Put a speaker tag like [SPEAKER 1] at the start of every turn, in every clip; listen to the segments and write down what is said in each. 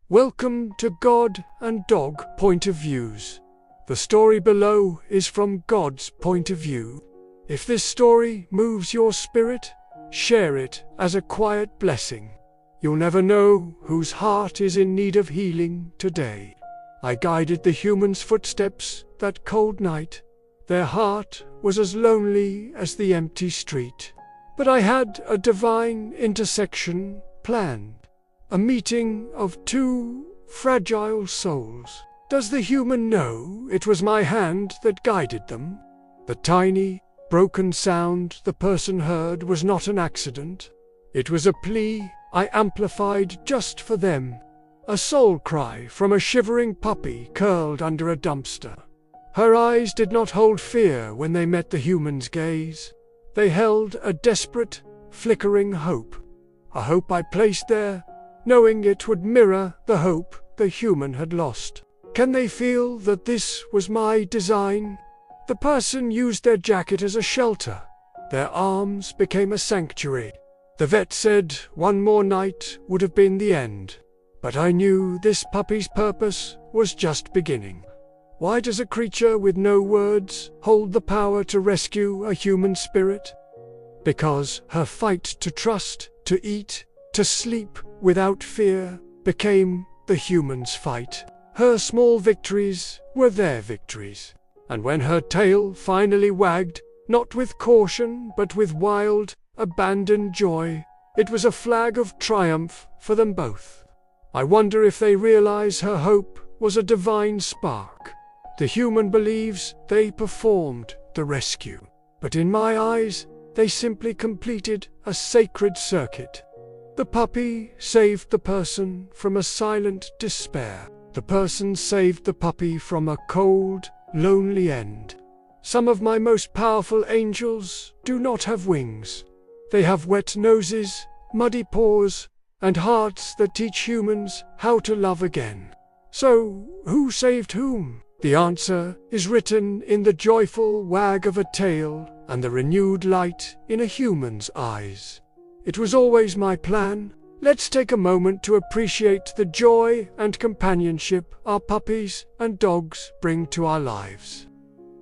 [SPEAKER 1] Welcome to God and Dog Point of Views. The story below is from God's point of view. If this story moves your spirit, share it as a quiet blessing. You'll never know whose heart is in need of healing today. I guided the humans' footsteps that cold night. Their heart was as lonely as the empty street. But I had a divine intersection planned. A meeting of two fragile souls. Does the human know it was my hand that guided them? The tiny, broken sound the person heard was not an accident. It was a plea I amplified just for them. A soul cry from a shivering puppy curled under a dumpster. Her eyes did not hold fear when they met the human's gaze. They held a desperate, flickering hope. A hope I placed there, knowing it would mirror the hope the human had lost. Can they feel that this was my design? The person used their jacket as a shelter. Their arms became a sanctuary. The vet said one more night would have been the end. But I knew this puppy's purpose was just beginning. Why does a creature with no words hold the power to rescue a human spirit? Because her fight to trust, to eat, to sleep without fear became the human's fight. Her small victories were their victories. And when her tail finally wagged, not with caution but with wild, abandoned joy, it was a flag of triumph for them both. I wonder if they realize her hope was a divine spark. The human believes they performed the rescue. But in my eyes, they simply completed a sacred circuit. The puppy saved the person from a silent despair. The person saved the puppy from a cold, lonely end. Some of my most powerful angels do not have wings. They have wet noses, muddy paws, and hearts that teach humans how to love again. So, who saved whom? The answer is written in the joyful wag of a tail and the renewed light in a human's eyes. It was always my plan. Let's take a moment to appreciate the joy and companionship our puppies and dogs bring to our lives.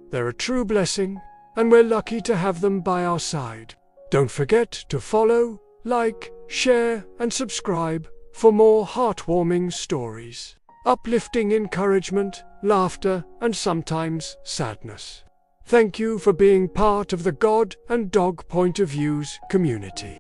[SPEAKER 1] They're a true blessing, and we're lucky to have them by our side. Don't forget to follow, like, share, and subscribe for more heartwarming stories, uplifting encouragement, laughter, and sometimes sadness. Thank you for being part of the God and Dog Point of Views community.